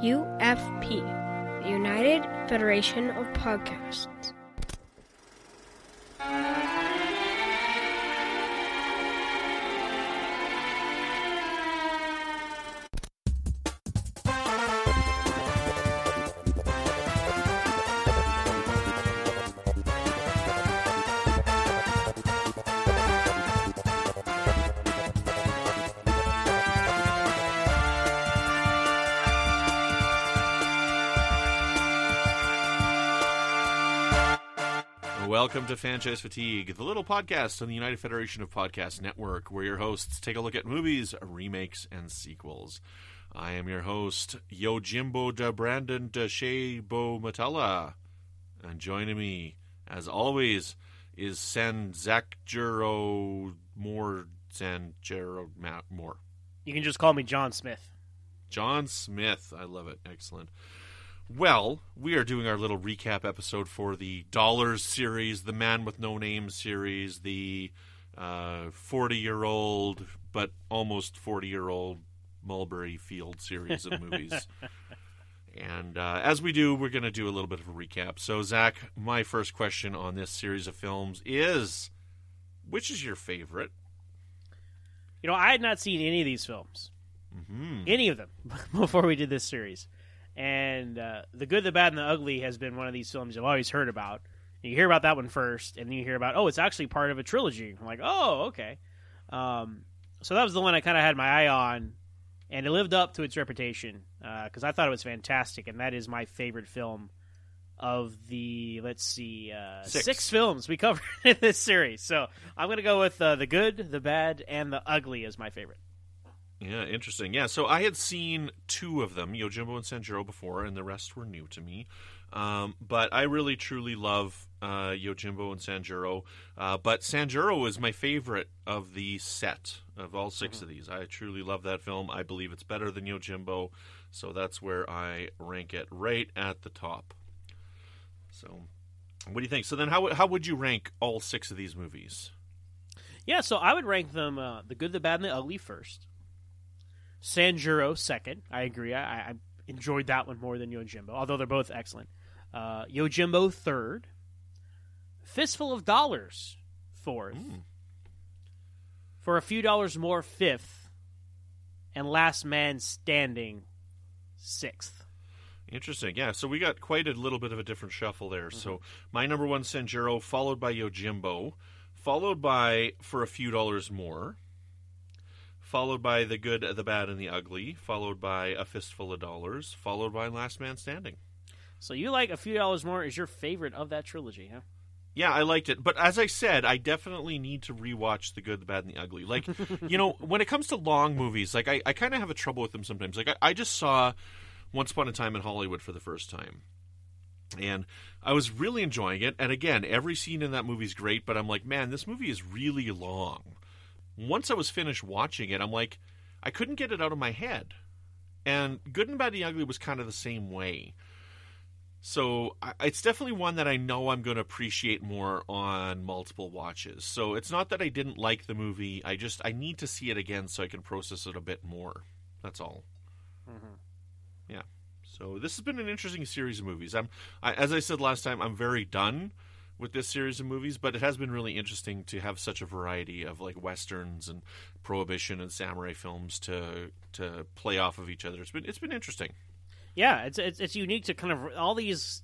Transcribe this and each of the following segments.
UFP, the United Federation of Podcasts. Welcome to Franchise Fatigue, the little podcast on the United Federation of Podcast Network, where your hosts take a look at movies, remakes, and sequels. I am your host, Yojimbo de Brandon-Shea Bo Matella, and joining me, as always, is Sanjuro Moore. You can just call me John Smith. John Smith, I love it. Excellent. Well, we are doing our little recap episode for the Dollars series, the Man with No Name series, the 40-year-old but almost 40-year-old Mulberry Field series of movies. And as we do, we're going to do a little bit of a recap. So, Zach, my first question on this series of films is, which is your favorite? You know, I had not seen any of these films. Mm-hmm. Any of them before we did this series. And The Good, the Bad, and the Ugly has been one of these films I've always heard about. And you hear about that one first, and then you hear about, it's actually part of a trilogy. I'm like, okay. So that was the one I kind of had my eye on, and it lived up to its reputation because I thought it was fantastic, and that is my favorite film of the, six films we covered in this series. So I'm going to go with The Good, the Bad, and the Ugly as my favorite. Yeah, interesting. Yeah, so I had seen two of them, Yojimbo and Sanjuro, before, and the rest were new to me. But I really, truly love Yojimbo and Sanjuro. But Sanjuro is my favorite of the set, of all six of these. I truly love that film. I believe it's better than Yojimbo, so that's where I rank it, right at the top. So, what do you think? So then how would you rank all six of these movies? Yeah, so I would rank them The Good, the Bad, and the Ugly first. Sanjuro second. I agree. I enjoyed that one more than Yojimbo, although they're both excellent. Yojimbo third. Fistful of Dollars fourth. For a Few Dollars More fifth. And Last Man Standing sixth. Interesting. Yeah, so we got quite a little bit of a different shuffle there. So my number one, Sanjuro, followed by Yojimbo, followed by For a Few Dollars More, followed by The Good, the Bad, and the Ugly, followed by A Fistful of Dollars, followed by Last Man Standing. So you like A Few Dollars More is your favorite of that trilogy, huh? Yeah, I liked it. But as I said, I definitely need to rewatch The Good, the Bad, and the Ugly. Like, when it comes to long movies, like I kind of have a trouble with them sometimes. Like, I just saw Once Upon a Time in Hollywood for the first time. And I was really enjoying it. And again, every scene in that movie is great, but I'm like, man, this movie is really long. Once I was finished watching it, I'm like, I couldn't get it out of my head. And Good and Bad and the Ugly was kind of the same way. So it's definitely one that I know I'm going to appreciate more on multiple watches. So it's not that I didn't like the movie. I need to see it again so I can process it a bit more. That's all. Yeah. So this has been an interesting series of movies. As I said last time, I'm very done with this series of movies, but it has been really interesting to have such a variety of like westerns and prohibition and samurai films to play off of each other. It's been interesting. Yeah, it's unique to kind of all these.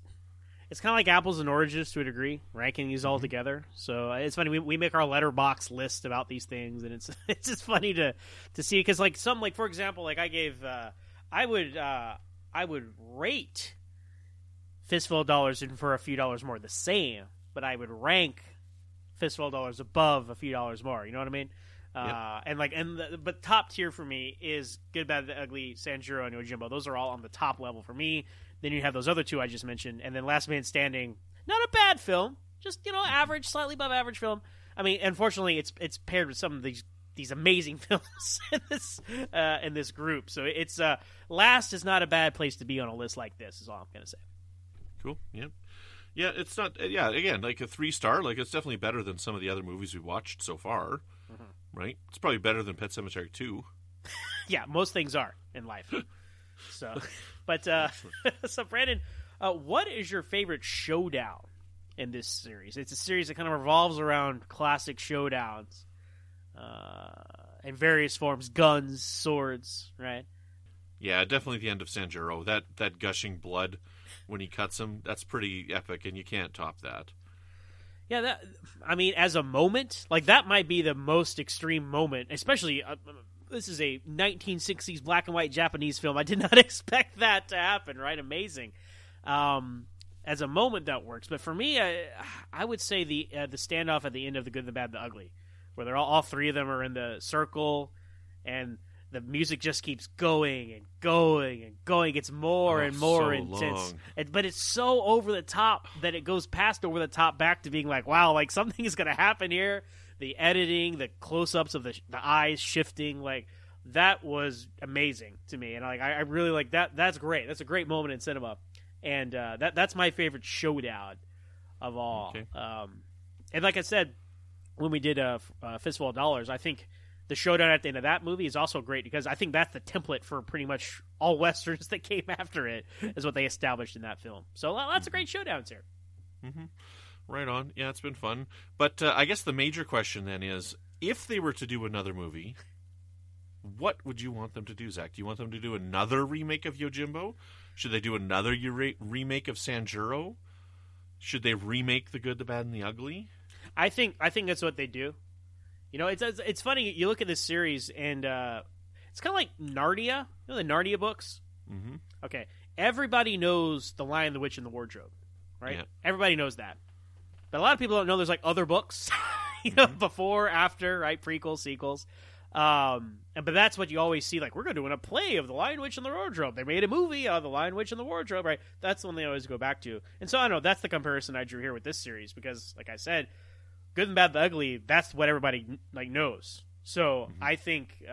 It's kind of like apples and oranges to a degree, ranking these all together. So it's funny we make our letterbox list about these things, and it's just funny to see because like some like for example like I gave I would rate Fistful of Dollars and For a Few Dollars More the same. But I would rank Fistful of Dollars above A Few Dollars More. You know what I mean? Yep. But top tier for me is Good, Bad, the Ugly, Sanjuro, and Yojimbo. Those are all on the top level for me. Then you have those other two I just mentioned, and then Last Man Standing. Not a bad film, just average, slightly above average film. I mean, unfortunately, it's paired with some of these amazing films in this group. So it's last is not a bad place to be on a list like this. Is all I'm gonna say. Cool. Yeah. Yeah, it's not. Yeah, again, like a 3-star. Like it's definitely better than some of the other movies we've watched so far, right? It's probably better than Pet Sematary 2. Yeah, most things are in life. So, but so Brandon, what is your favorite showdown in this series? It's a series that kind of revolves around classic showdowns in various forms, guns, swords, right? Yeah, definitely the end of Sanjuro. That gushing blood when he cuts him, that's pretty epic, and you can't top that. Yeah, as a moment, like that might be the most extreme moment, especially this is a 1960s black and white Japanese film. I did not expect that to happen, right? Amazing. As a moment that works, but for me, I would say the standoff at the end of The Good, the Bad, the Ugly, where they're all three of them are in the circle, and the music just keeps going and going and going. It gets more and more intense. But it's so over the top that it goes past over the top back to being like, wow, like something is going to happen here. The editing, the close-ups of the eyes shifting, like that was amazing to me. And like I really like that. That's great. That's a great moment in cinema. And that's my favorite showdown of all. Okay. And like I said, when we did Fistful of Dollars, I think the showdown at the end of that movie is also great because I think that's the template for pretty much all westerns that came after it, is what they established in that film. So lots of great showdowns here. Mm-hmm. Right on. Yeah, it's been fun. But I guess the major question then is, if they were to do another movie, what would you want them to do, Zach? Do you want them to do another remake of Yojimbo? Should they do another remake of Sanjuro? Should they remake The Good, the Bad, and the Ugly? I think that's what they do. You know, it's funny. You look at this series, and it's kind of like Narnia. You know the Narnia books? Mm-hmm. Okay. Everybody knows The Lion, the Witch, and the Wardrobe, right? Yeah. Everybody knows that. But a lot of people don't know there's like other books, before, after, right? Prequels, sequels. But that's what you always see. Like, we're going to do a play of The Lion, Witch, and the Wardrobe. They made a movie of The Lion, Witch, and the Wardrobe, right? That's the one they always go back to. And so I know that's the comparison I drew here with this series because, like I said, Good and Bad, the Ugly, that's what everybody knows. So I think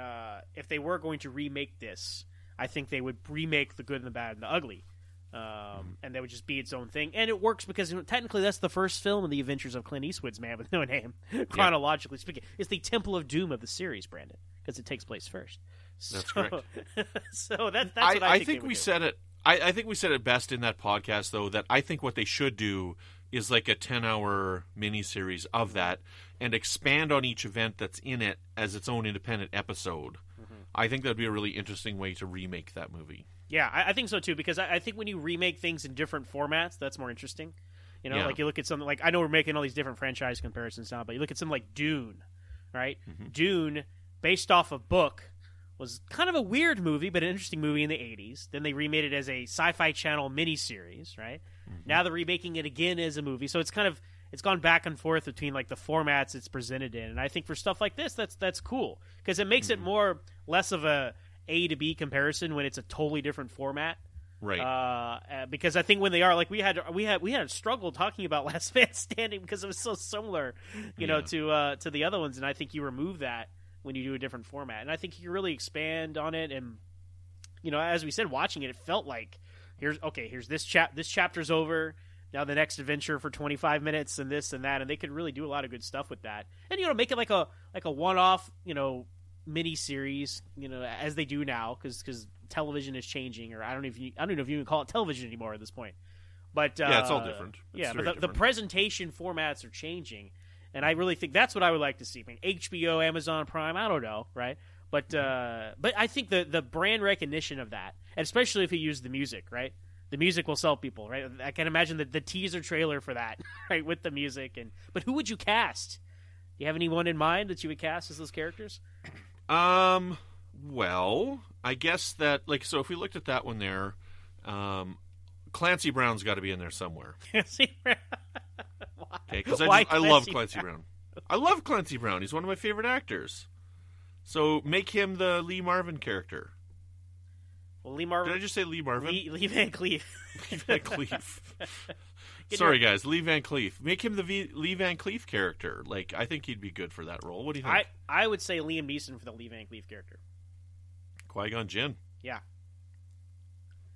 if they were going to remake this, I think they would remake The Good and the Bad and the Ugly. And that would just be its own thing. And it works because technically that's the first film in the adventures of Clint Eastwood's Man with No Name, chronologically speaking. It's the Temple of Doom of the series, Brandon, because it takes place first. That's correct. So that's what I think we said it. I think we said it best in that podcast, though, that I think what they should do is like a 10-hour miniseries of that and expand on each event that's in it as its own independent episode. Mm-hmm. I think that would be a really interesting way to remake that movie. Yeah, I think so, too, because I think when you remake things in different formats, that's more interesting. You know, like you look at something like, I know we're making all these different franchise comparisons now, but you look at something like Dune, right? Mm-hmm. Dune, based off a book, was kind of a weird movie, but an interesting movie in the 80s. Then they remade it as a Sci-Fi Channel miniseries, right? Mm-hmm. Now they're remaking it again as a movie. So it's gone back and forth between like the formats it's presented in. And I think for stuff like this, that's cool because it makes it less of a to B comparison when it's a totally different format. Right. Because I think when they are like we had a struggle talking about Last Man Standing because it was so similar, to the other ones, and I think you remove that when you do a different format, and I think you can really expand on it. And as we said, watching it felt like here's this chapter's over. Now the next adventure for 25 minutes and this and that, and they could really do a lot of good stuff with that. And make it like a one-off mini series, as they do now, because television is changing, or I don't know if you can call it television anymore at this point. But it's all different. The presentation formats are changing, and I really think that's what I would like to see. I mean, HBO, Amazon Prime, I don't know, right? But I think the brand recognition of that, and especially if you use the music, right? The music will sell people, right? I can imagine the teaser trailer for that, right, with the music. But who would you cast? Do you have anyone in mind that you would cast as those characters? Well, I guess that, so if we looked at that one there, Clancy Brown's got to be in there somewhere. Clancy Brown? Okay, because I love Clancy Brown. I love Clancy Brown. He's one of my favorite actors. So make him the Lee Marvin character. Well, Lee Marvin. Did I just say Lee Marvin? Lee Van Cleef. Lee Van Cleef. Sorry, guys. Lee Van Cleef. Make him the Lee Van Cleef character. I think he'd be good for that role. What do you think? I would say Liam Neeson for the Lee Van Cleef character. Qui-Gon Jinn. Yeah.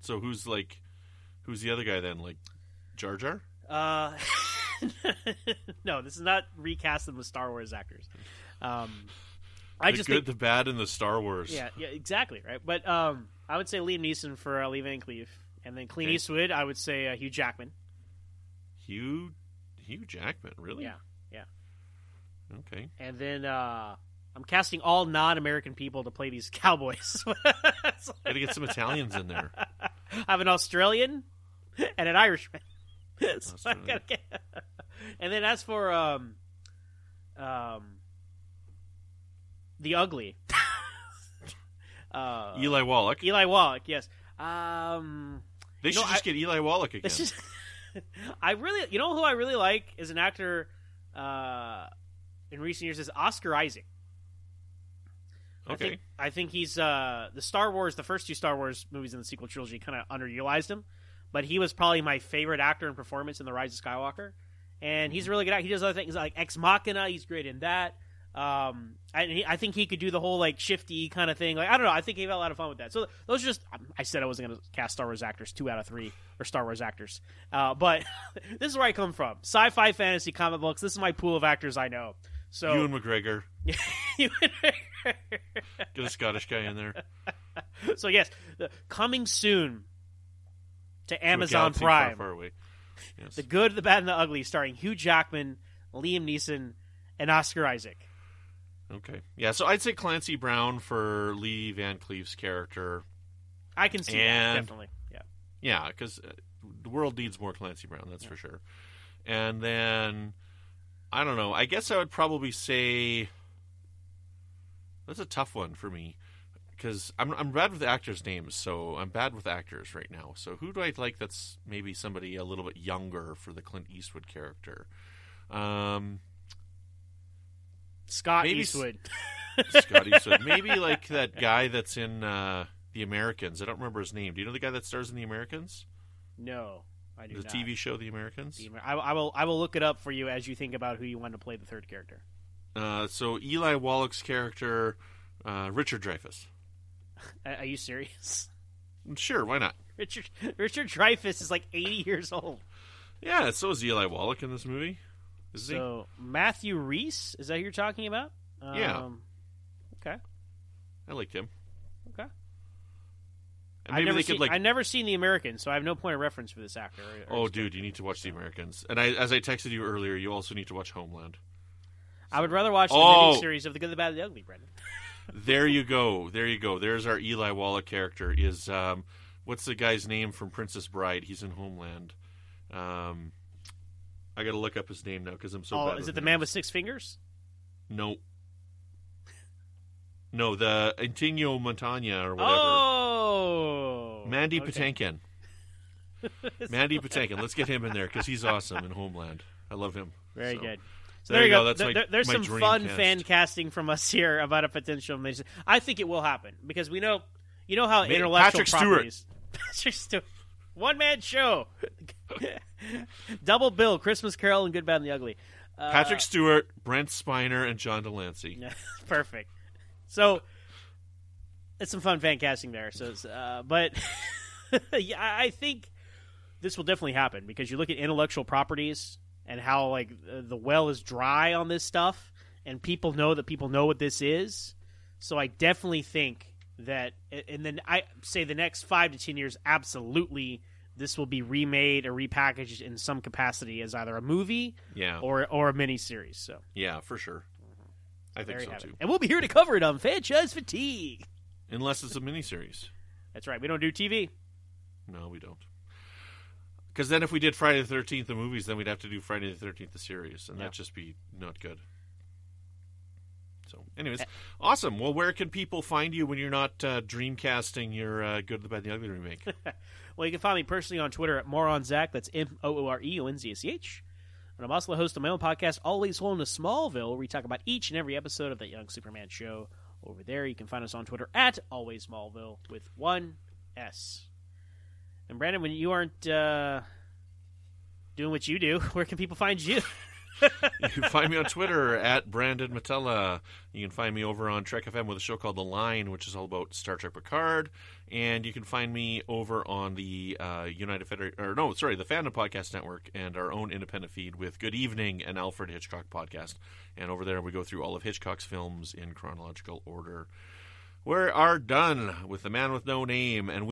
So who's the other guy then? Jar Jar? No, this is not recast them with Star Wars actors. The Good, the Bad, and the Star Wars. Yeah, exactly, right. But I would say Liam Neeson for Lee Van Cleef. And then Clint Okay. Eastwood, I would say Hugh Jackman. Hugh Jackman, really? Yeah. Okay. And then I'm casting all non-American people to play these cowboys. Gotta get some Italians in there. I have an Australian and an Irishman. So I Australian. gotta and then as for the ugly, Eli Wallach. Eli Wallach, yes. They should just get Eli Wallach again. This is, I really, you know who I really like as an actor in recent years is Oscar Isaac. Okay. I think he's the Star Wars, the first two Star Wars movies in the sequel trilogy kind of underutilized him, but he was probably my favorite actor in performance in The Rise of Skywalker, and he's a really good actor. He does other things like Ex Machina. He's great in that. I think he could do the whole like shifty kind of thing. Like I don't know. I think he had a lot of fun with that. So those are just. I said I wasn't going to cast Star Wars actors 2 out of 3 or Star Wars actors, but this is where I come from. Sci-fi, fantasy, comic books. This is my pool of actors I know. So Ewan McGregor. Get a Scottish guy in there. So yes, coming soon to To a Amazon galaxy Prime. Far, far away. Yes. The Good, the Bad, and the Ugly, starring Hugh Jackman, Liam Neeson, and Oscar Isaac. Okay. Yeah, so I'd say Clancy Brown for Lee Van Cleef's character. I can see that, And- definitely. Yeah. Yeah, because the world needs more Clancy Brown, that's for sure. And then, I don't know, I guess I would probably say... That's a tough one for me. Because I'm bad with actors' names, so I'm bad with actors right now. So who do I like that's maybe somebody a little bit younger for the Clint Eastwood character? Scott Maybe Eastwood. Scott Eastwood. Maybe like that guy that's in The Americans. I don't remember his name. Do you know the guy that stars in The Americans? No, I do The not. TV show The Americans? I will look it up for you as you think about who you want to play the third character. So Eli Wallach's character, Richard Dreyfuss. Are you serious? Sure, why not? Richard Dreyfuss is like 80 years old. Yeah, so is Eli Wallach in this movie. Is he? So Matthew Rhys, is that who you're talking about? Yeah. Okay. I liked him. Okay. And maybe they could like. I've never seen The Americans, so I have no point of reference for this actor. Oh, dude, you need to watch The Americans. And as I texted you earlier, you also need to watch Homeland. I would rather watch the Oh! miniseries of The Good, the Bad, and the Ugly, Brendan. There you go. There you go. There's our Eli Wallach character. Is what's the guy's name from Princess Bride? He's in Homeland. I got to look up his name now because I'm so bad. Is with it the names. man with 6 fingers? No. No, the Antonio Montana or whatever. Oh! Mandy Okay. Patinkin. Mandy Patinkin. Let's get him in there because he's awesome in Homeland. I love him. Very So, good. So there you go. That's there's my some dream fun cast. fan casting from us here about a potential mission. I think it will happen because we know, you know how intellectual Patrick Stewart. properties. Patrick Stewart. One man show. Double bill. Christmas Carol and Good, Bad, and the Ugly. Patrick Stewart, Brent Spiner, and John Delancey. Perfect. So it's some fun fan casting there. So, but yeah, I think this will definitely happen because you look at intellectual properties and how like the well is dry on this stuff, and people know that people know what this is. So I definitely think that, and then I say the next 5 to 10 years, absolutely, this will be remade or repackaged in some capacity as either a movie, Yeah. or a miniseries. So Yeah, for sure. I think there you so have it. too. And we'll be here to cover it on Franchise Fatigue. Unless it's a miniseries. That's right. We don't do TV. No, we don't. Because then if we did Friday the 13th the movies, then we'd have to do Friday the 13th the series, and Yeah. that'd just be not good. So, anyways, awesome. Well, where can people find you when you're not dreamcasting your Good, the Bad, and the Ugly remake? Well, you can find me personally on Twitter at MoronZach. That's MOOREONZACH. And I'm also the host of my own podcast, Always Home to Smallville, where we talk about each and every episode of that Young Superman show. Over there, you can find us on Twitter at Always Smallville with 1 S. And Brandon, when you aren't doing what you do, where can people find you? You can find me on Twitter at Brandon Matella. You can find me over on Trek FM with a show called The Line, which is all about Star Trek Picard. And you can find me over on the the Fandom Podcast Network and our own independent feed with Good Evening, an Alfred Hitchcock podcast. And over there we go through all of Hitchcock's films in chronological order. We are done with The Man with No Name, and